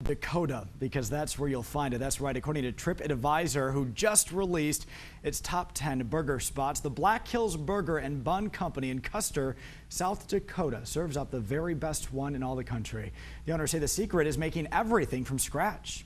Dakota, because that's where you'll find it. That's right, according to TripAdvisor, who just released its top 10 burger spots. The Black Hills Burger and Bun Company in Custer, South Dakota, serves up the very best one in all the country. The owners say the secret is making everything from scratch.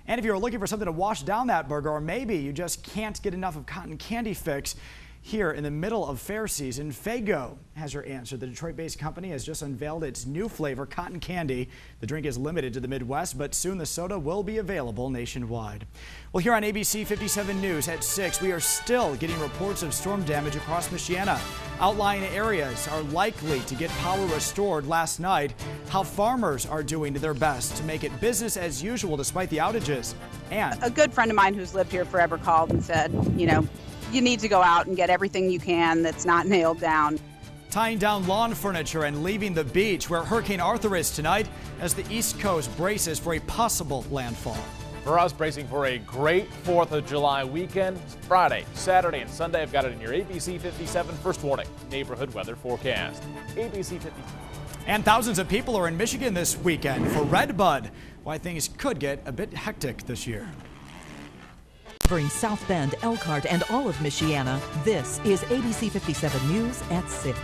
And if you're looking for something to wash down that burger, or maybe you just can't get enough of cotton candy fix, here in the middle of fair season, Faygo has your answer. The Detroit-based company has just unveiled its new flavor, cotton candy. The drink is limited to the Midwest, but soon the soda will be available nationwide. Well, here on ABC 57 News at 6, we are still getting reports of storm damage across Michiana. Outlying areas are likely to get power restored last night. How farmers are doing their best to make it business as usual despite the outages. And a good friend of mine who's lived here forever called and said, you need to go out and get everything you can that's not nailed down. Tying down lawn furniture and leaving the beach where Hurricane Arthur is tonight as the East Coast braces for a possible landfall. For us, bracing for a great 4th of July weekend. Friday, Saturday, and Sunday, I've got it in your ABC 57 First Warning Neighborhood Weather Forecast. ABC 57. And thousands of people are in Michigan this weekend for Redbud. Why things could get a bit hectic this year. Covering South Bend, Elkhart, and all of Michiana, this is ABC 57 News at 6.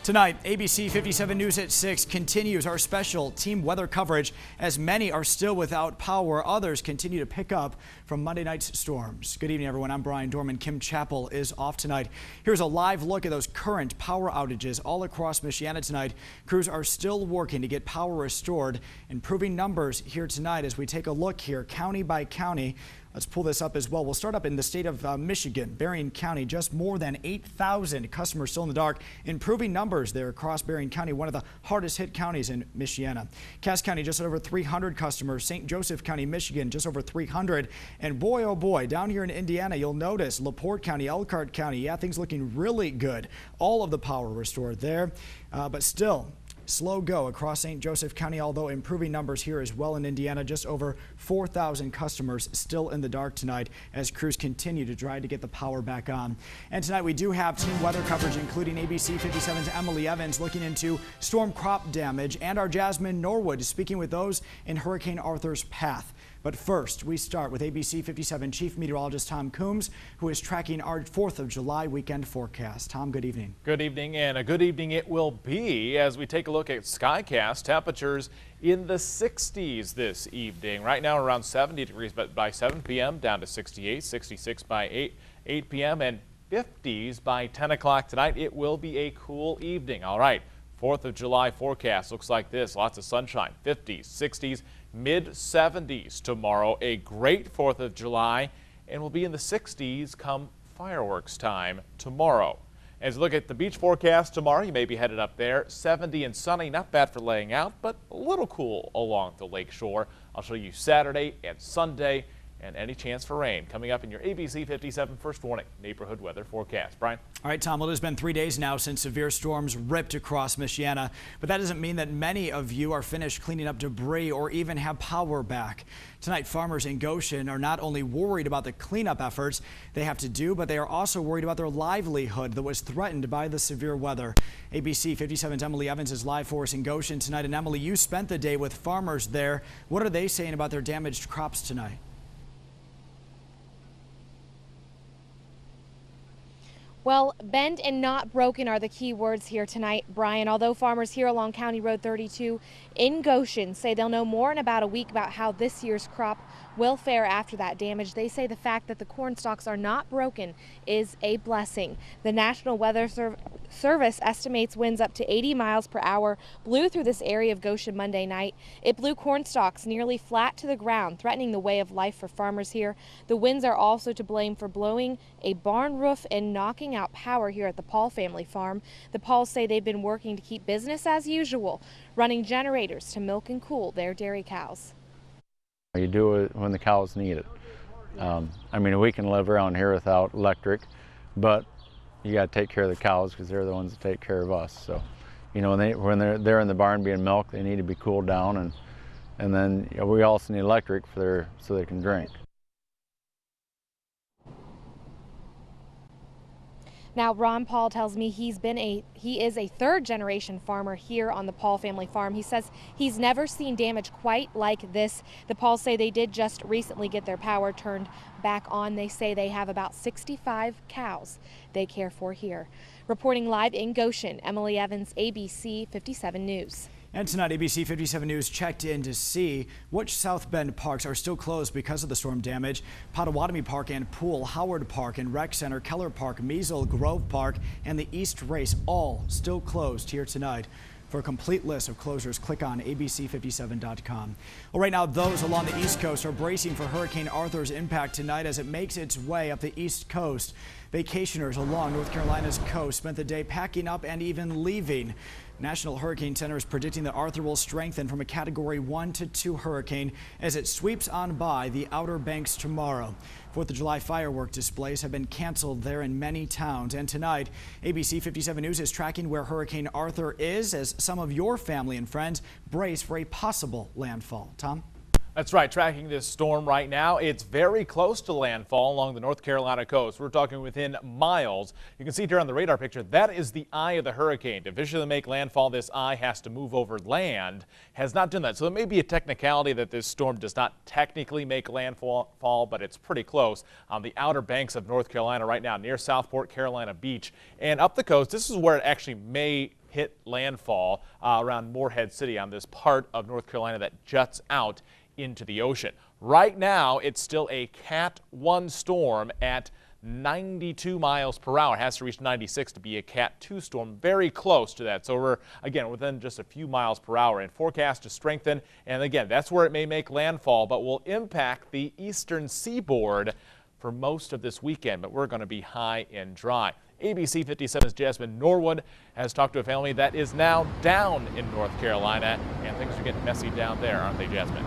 Tonight, ABC 57 News at 6 continues our special team weather coverage as many are still without power. Others continue to pick up from Monday night's storms. Good evening, everyone. I'm Brian Dorman. Kim Chappell is off tonight. Here's a live look at those current power outages all across Michiana tonight. Crews are still working to get power restored. Improving numbers here tonight as we take a look here county by county. Let's pull this up as well. We'll start up in the state of Michigan. Berrien County, just more than 8,000 customers still in the dark. Improving numbers there across Berrien County, one of the hardest hit counties in Michiana. Cass County, just over 300 customers. St. Joseph County, Michigan, just over 300. And boy, oh boy, down here in Indiana, you'll notice LaPorte County, Elkhart County, yeah, things looking really good. All of the power restored there, but still, slow go across St. Joseph County, although improving numbers here as well in Indiana. Just over 4,000 customers still in the dark tonight as crews continue to try to get the power back on. And tonight we do have team weather coverage, including ABC 57's Emily Evans looking into storm crop damage, and our Jasmine Norwood speaking with those in Hurricane Arthur's path. But first, we start with ABC 57 Chief Meteorologist Tom Coombs, who is tracking our 4th of July weekend forecast. Tom, good evening. Good evening, and a good evening it will be as we take a look at Skycast. Temperatures in the 60s this evening. Right now around 70 degrees, but by 7 p.m. down to 68, 66 by 8 p.m. and 50s by 10 o'clock tonight. It will be a cool evening. All right, 4th of July forecast looks like this. Lots of sunshine, 50s, 60s. Mid-70s tomorrow, a great 4th of July, and we'll be in the 60s come fireworks time tomorrow. As you look at the beach forecast tomorrow, you may be headed up there. 70 and sunny, not bad for laying out, but a little cool along the lake shore. I'll show you Saturday and Sunday and any chance for rain coming up in your ABC 57 First Warning Neighborhood Weather Forecast. Brian? All right, Tom, well, it's been 3 days now since severe storms ripped across Michiana, but that doesn't mean that many of you are finished cleaning up debris or even have power back. Tonight, farmers in Goshen are not only worried about the cleanup efforts they have to do, but they are also worried about their livelihood that was threatened by the severe weather. ABC 57's Emily Evans is live for us in Goshen tonight. And Emily, you spent the day with farmers there. What are they saying about their damaged crops tonight? Well, bent and not broken are the key words here tonight, Brian. Although farmers here along County Road 32 in Goshen say they'll know more in about a week about how this year's crop will fare after that damage, they say the fact that the corn stalks are not broken is a blessing. The National Weather Service estimates winds up to 80 miles per hour blew through this area of Goshen Monday night. It blew corn stalks nearly flat to the ground, threatening the way of life for farmers here. The winds are also to blame for blowing a barn roof and knocking out power here at the Paul family farm. The Pauls say they've been working to keep business as usual, running generators to milk and cool their dairy cows. You do it when the cows need it. I mean, we can live around here without electric, but you got to take care of the cows because they're the ones that take care of us. So, when they're in the barn being milked, they need to be cooled down, and then we also need electric so they can drink. Now, Ron Paul tells me he is a third-generation farmer here on the Paul family farm. He says he's never seen damage quite like this. The Pauls say they did just recently get their power turned back on. They say they have about 65 cows they care for here. Reporting live in Goshen, Emily Evans, ABC 57 News. And tonight, ABC 57 News checked in to see which South Bend parks are still closed because of the storm damage. Potawatomi Park and Pool, Howard Park and Rec Center, Keller Park, Measle, Grove Park, and the East Race, all still closed here tonight. For a complete list of closures, click on abc57.com. Well, right now, those along the East Coast are bracing for Hurricane Arthur's impact tonight as it makes its way up the East Coast. Vacationers along North Carolina's coast spent the day packing up and even leaving. National Hurricane Center is predicting that Arthur will strengthen from a Category 1 to 2 hurricane as it sweeps on by the Outer Banks tomorrow. 4th of July firework displays have been canceled there in many towns. And tonight, ABC 57 News is tracking where Hurricane Arthur is as some of your family and friends brace for a possible landfall. Tom? That's right, tracking this storm right now. It's very close to landfall along the North Carolina coast. We're talking within miles. You can see here on the radar picture, that is the eye of the hurricane. To visually make landfall, this eye has to move over land. Has not done that. So it may be a technicality that this storm does not technically make landfall, but it's pretty close on the outer banks of North Carolina right now, near Southport, Carolina Beach. And up the coast, this is where it actually may hit landfall around Morehead City on this part of North Carolina that juts out into the ocean. Right now, it's still a Cat 1 storm at 92 miles per hour. It has to reach 96 to be a Cat 2 storm, very close to that. So we're, again, within just a few miles per hour, and forecast to strengthen. And again, that's where it may make landfall, but will impact the eastern seaboard for most of this weekend. But we're going to be high and dry. ABC 57's Jasmine Norwood has talked to a family that is now down in North Carolina, and things are getting messy down there, aren't they, Jasmine?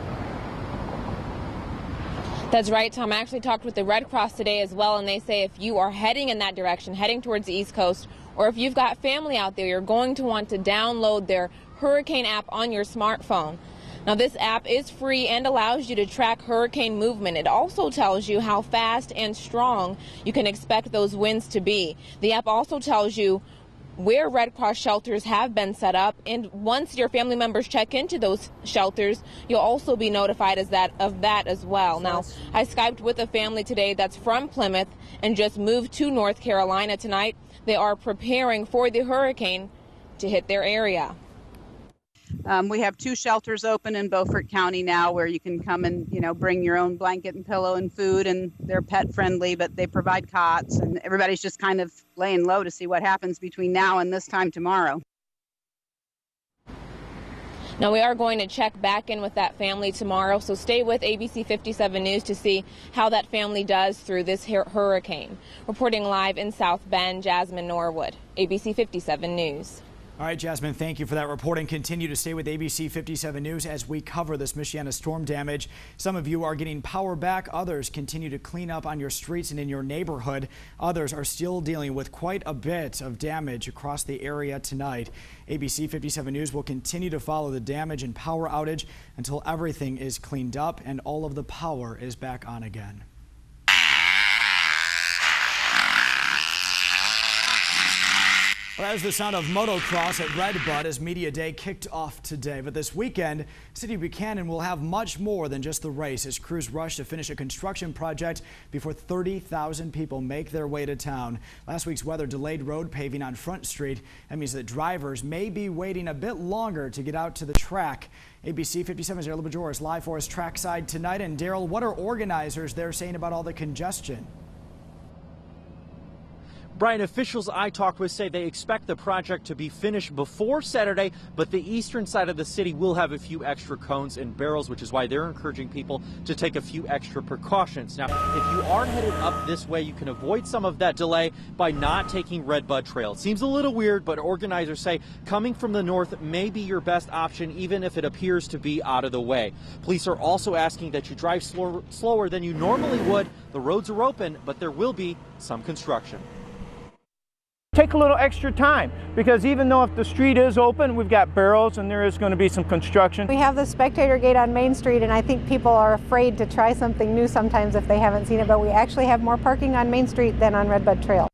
That's right, Tom. I actually talked with the Red Cross today as well, and they say if you are heading in that direction, heading towards the East Coast, or if you've got family out there, you're going to want to download their hurricane app on your smartphone. Now, this app is free and allows you to track hurricane movement. It also tells you how fast and strong you can expect those winds to be. The app also tells you where Red Cross shelters have been set up, and once your family members check into those shelters, you'll also be notified of that as well. Now, I Skyped with a family today that's from Plymouth and just moved to North Carolina tonight. They are preparing for the hurricane to hit their area. We have 2 shelters open in Beaufort County now where you can come and, bring your own blanket and pillow and food, and they're pet friendly, but they provide cots, and everybody's just kind of laying low to see what happens between now and this time tomorrow. Now, we are going to check back in with that family tomorrow, so stay with ABC 57 News to see how that family does through this hurricane. Reporting live in South Bend, Jasmine Norwood, ABC 57 News. All right, Jasmine, thank you for that reporting. Continue to stay with ABC 57 News as we cover this Michiana storm damage. Some of you are getting power back. Others continue to clean up on your streets and in your neighborhood. Others are still dealing with quite a bit of damage across the area tonight. ABC 57 News will continue to follow the damage and power outage until everything is cleaned up and all of the power is back on again. Well, that was the sound of motocross at Redbud as Media Day kicked off today. But this weekend, City of Buchanan will have much more than just the race as crews rush to finish a construction project before 30,000 people make their way to town. Last week's weather delayed road paving on Front Street. That means that drivers may be waiting a bit longer to get out to the track. ABC 57's Daryl Bajor is live for us trackside tonight. And Daryl, what are organizers there saying about all the congestion? Brian, officials I talked with say they expect the project to be finished before Saturday, but the eastern side of the city will have a few extra cones and barrels, which is why they're encouraging people to take a few extra precautions. Now, if you are headed up this way, you can avoid some of that delay by not taking Redbud Trail. It seems a little weird, but organizers say coming from the north may be your best option, even if it appears to be out of the way. Police are also asking that you drive slower than you normally would. The roads are open, but there will be some construction. Take a little extra time, because even though if the street is open, we've got barrels and there is going to be some construction. We have the spectator gate on Main Street, and I think people are afraid to try something new sometimes if they haven't seen it, but we actually have more parking on Main Street than on Redbud Trail.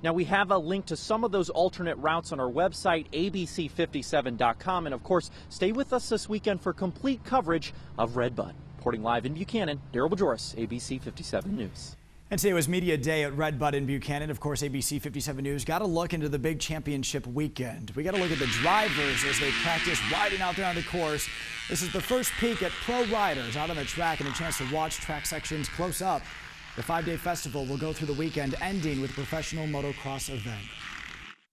Now, we have a link to some of those alternate routes on our website, abc57.com. And of course, stay with us this weekend for complete coverage of Red Bud. Reporting live in Buchanan, Daryl Bajoris, ABC 57 News. And today was Media Day at Red Bud in Buchanan. Of course, ABC 57 News got to look into the big championship weekend. We got to look at the drivers as they practice riding out there on the course. This is the first peek at pro riders out on the track and a chance to watch track sections close up. The 5-day festival will go through the weekend, ending with a professional motocross event.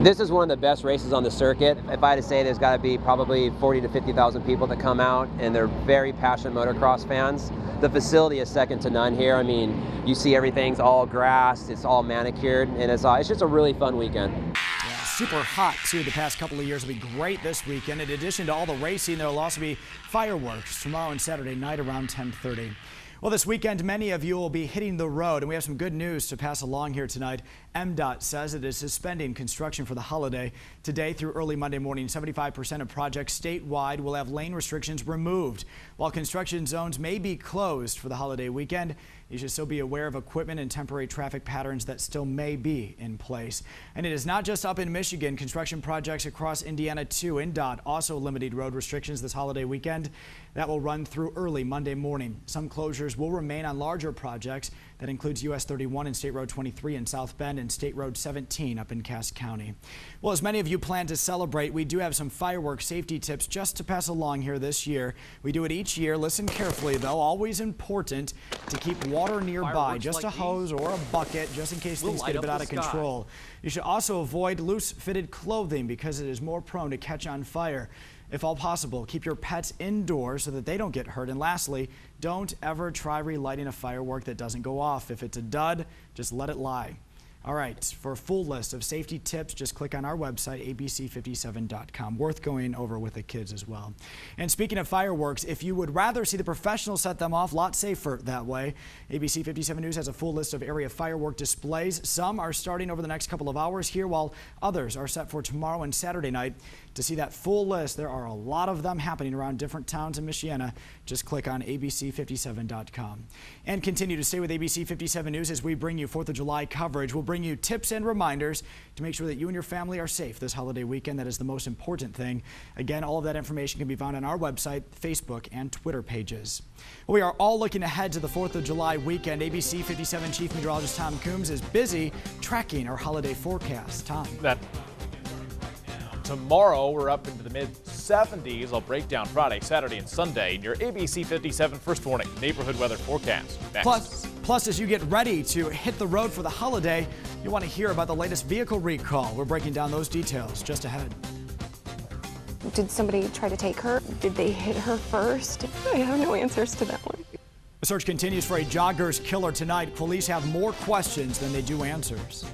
This is one of the best races on the circuit. If I had to say, there's got to be probably 40 to 50,000 people that come out, and they're very passionate motocross fans. The facility is second to none here. I mean, you see everything's all grass, it's all manicured, and it's just a really fun weekend. Yeah, super hot too the past couple of years. It'll be great this weekend. In addition to all the racing, there will also be fireworks tomorrow and Saturday night around 10:30. Well, this weekend, many of you will be hitting the road, and we have some good news to pass along here tonight. MDOT says it is suspending construction for the holiday. Today through early Monday morning, 75% of projects statewide will have lane restrictions removed. While construction zones may be closed for the holiday weekend, you should still be aware of equipment and temporary traffic patterns that still may be in place. And it is not just up in Michigan. Construction projects across Indiana too. INDOT also limited road restrictions this holiday weekend. That will run through early Monday morning. Some closures will remain on larger projects. That includes US 31 and State Road 23 in South Bend and State Road 17 up in Cass County. Well, as many of you plan to celebrate, we do have some fireworks safety tips just to pass along here this year. We do it each year. Listen carefully, though. Always important to keep water nearby, Fireworks just like a hose or a bucket, just in case things get a bit out of control. You should also avoid loose-fitted clothing because it is more prone to catch on fire. If all possible, keep your pets indoors so that they don't get hurt. And lastly, don't ever try relighting a firework that doesn't go off. If it's a dud, just let it lie. All right, for a full list of safety tips, just click on our website, abc57.com. Worth going over with the kids as well. And speaking of fireworks, if you would rather see the professionals set them off, a lot safer that way. ABC 57 News has a full list of area firework displays. Some are starting over the next couple of hours here, while others are set for tomorrow and Saturday night. To see that full list, there are a lot of them happening around different towns in Michiana. Just click on abc57.com. And continue to stay with ABC 57 News as we bring you 4th of July coverage. We'll bring you tips and reminders to make sure that you and your family are safe this holiday weekend. That is the most important thing. Again, all of that information can be found on our website, Facebook, and Twitter pages. We are all looking ahead to the 4th of July weekend. ABC 57 Chief Meteorologist Tom Coombs is busy tracking our holiday forecast. Tom. Tomorrow, we're up into the mid-70s. I'll break down Friday, Saturday, and Sunday in your ABC 57 First Warning Neighborhood Weather Forecast. Next. Plus, as you get ready to hit the road for the holiday, you want to hear about the latest vehicle recall. We're breaking down those details just ahead. Did somebody try to take her? Did they hit her first? I have no answers to that one. The search continues for a jogger's killer tonight. Police have more questions than they do answers.